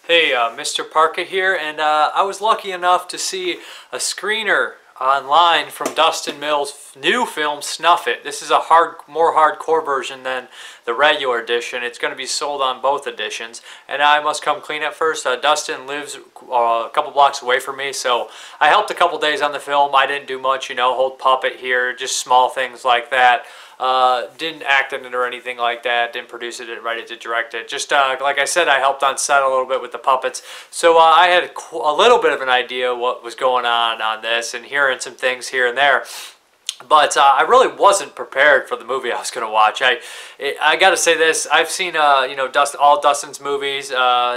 Hey, Mrparka here, and I was lucky enough to see a screener online from Dustin Mills' new film, Snuffet. This is a more hardcore version than the regular edition. It's going to be sold on both editions, and I must come clean at first. Dustin lives a couple blocks away from me, so I helped a couple days on the film. I didn't do much, hold puppet here, just small things like that. Didn't act in it or anything like that, didn't produce it, didn't write it, didn't direct it. Just like I said, I helped on set a little bit with the puppets. So I had a little bit of an idea what was going on this, and hearing some things here and there. But I really wasn't prepared for the movie I was going to watch. I got to say this, I've seen all Dustin's movies,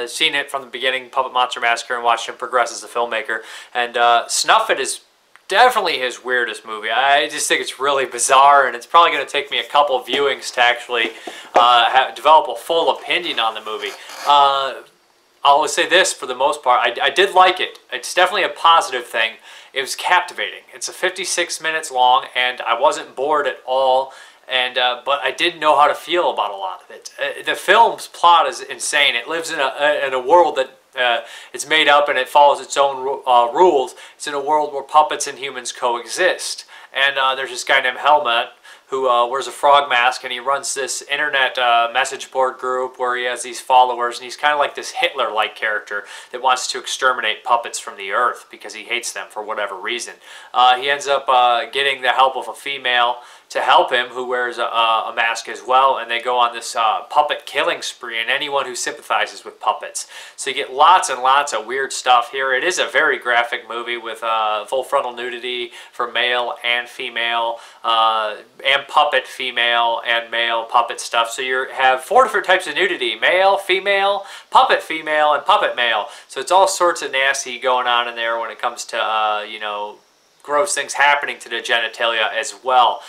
seen it from the beginning, Puppet Monster Massacre, and watched him progress as a filmmaker. And Snuffet is definitely his weirdest movie. I just think it's really bizarre, and it's probably going to take me a couple viewings to actually develop a full opinion on the movie. I'll say this, for the most part, I did like it. It's definitely a positive thing. It was captivating. It's a 56 minutes long, and I wasn't bored at all. And but I didn't know how to feel about a lot of it. The film's plot is insane. It lives in a world that it's made up, and it follows its own rules. It's in a world where puppets and humans coexist. And there's this guy named Helmet who wears a frog mask, and he runs this internet message board group where he has these followers, and he's kind of like this Hitler-like character that wants to exterminate puppets from the earth because he hates them for whatever reason. He ends up getting the help of a female to help him, who wears a mask as well, and they go on this puppet killing spree, and anyone who sympathizes with puppets. So you get lots and lots of weird stuff here. It is a very graphic movie with full frontal nudity for male and female, and puppet female and male puppet stuff. So you have 4 different types of nudity: male, female, female, and puppet male. So it's all sorts of nasty going on in there when it comes to gross things happening to the genitalia as well.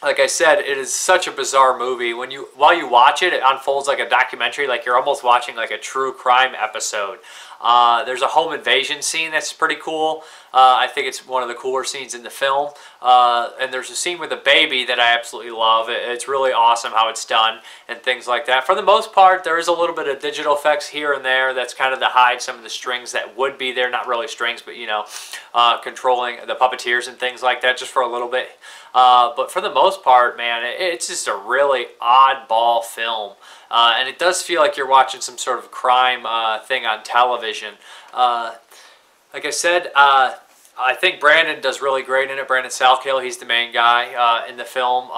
Like I said, it is such a bizarre movie. While you watch it, it unfolds like a documentary, like you're almost watching like a true crime episode. There's a home invasion scene that's pretty cool. I think it's one of the cooler scenes in the film. And there's a scene with a baby that I absolutely love. It's really awesome how it's done and things like that. For the most part, there is a little bit of digital effects here and there that's kind of to hide some of the strings that would be there. Not really strings, but controlling the puppeteers and things like that just for a little bit. But for the most part, man, it's just a really oddball film. And it does feel like you're watching some sort of crime thing on television. Like I said, I think Brandon does really great in it. Brandon SALKIL, he's the main guy in the film.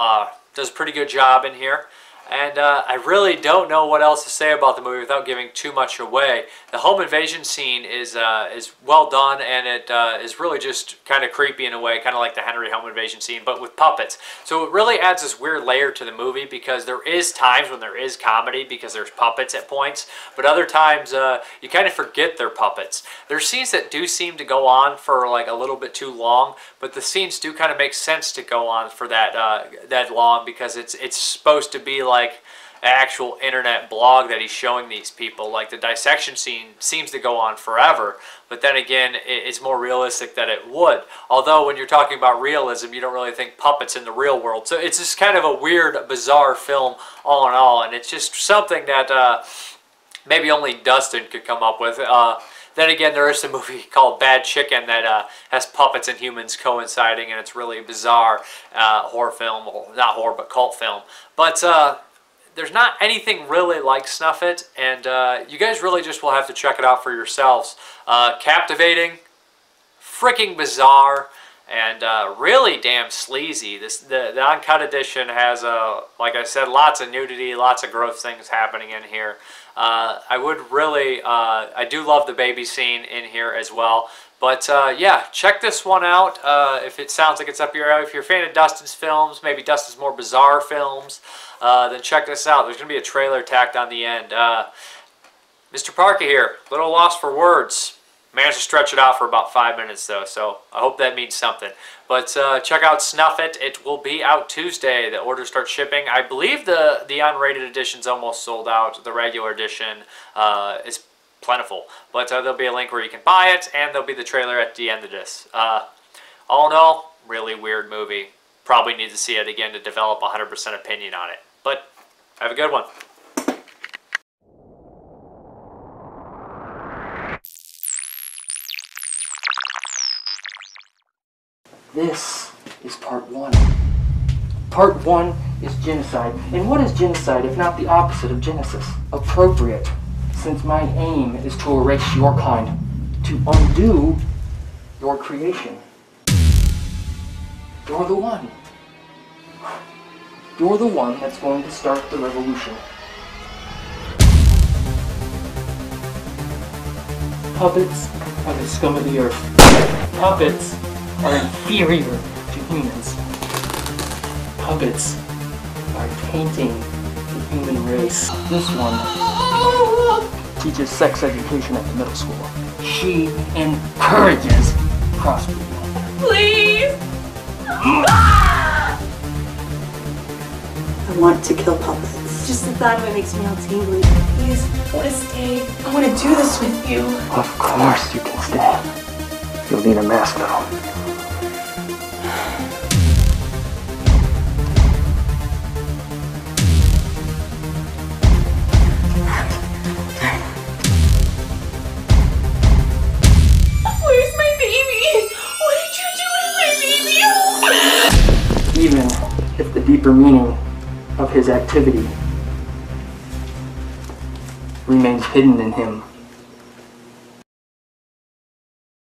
Does a pretty good job in here. And I really don't know what else to say about the movie without giving too much away. The home invasion scene is well done, and it is really just kind of creepy in a way, kind of like the Henry home invasion scene, but with puppets. So it really adds this weird layer to the movie, because there is times when there is comedy because there's puppets at points, but other times you kind of forget they're puppets. There's scenes that do seem to go on for like a little bit too long, but the scenes do kind of make sense to go on for that long, because it's supposed to be like an actual internet blog that he's showing these people. Like the dissection scene seems to go on forever, but then again, it's more realistic that it would. Although when you're talking about realism, you don't really think puppets in the real world. So it's just kind of a weird, bizarre film all in all, and it's just something that maybe only Dustin could come up with. Then again, there is a movie called Bad Chicken that has puppets and humans coinciding, and it's really bizarre horror film, not horror, but cult film. But there's not anything really like Snuffet, and you guys really just will have to check it out for yourselves. Captivating, freaking bizarre, and really damn sleazy. The uncut edition has, like I said, lots of nudity, lots of gross things happening in here. I would really, I do love the baby scene in here as well. But yeah, check this one out if it sounds like it's up your alley. If you're a fan of Dustin's films, maybe Dustin's more bizarre films, then check this out. There's going to be a trailer tacked on the end. Mrparka here, little lost for words. Managed to stretch it out for about 5 minutes though, so I hope that means something. But check out Snuffet. It will be out Tuesday. The orders start shipping. I believe the unrated edition's almost sold out. The regular edition is plentiful. But there'll be a link where you can buy it, and there'll be the trailer at the end of this. All in all, really weird movie. Probably need to see it again to develop a 100% opinion on it. But have a good one. This is part 1. Part 1 is genocide. And what is genocide if not the opposite of genesis? Appropriate, since my aim is to erase your kind, to undo your creation. You're the one. You're the one that's going to start the revolution. Puppets are the scum of the earth. Puppets are inferior to humans. Puppets are tainting the human race. This one teaches sex education at the middle school. She encourages crossbreeding. Please! I want to kill puppets. Just the thought of it makes me all tingly. Please, I want to stay. I want to do this with you. Of course you can stay. You'll need a mask though. Where's my baby? What did you do with my baby? Even if the deeper meaning of his activity remains hidden in him.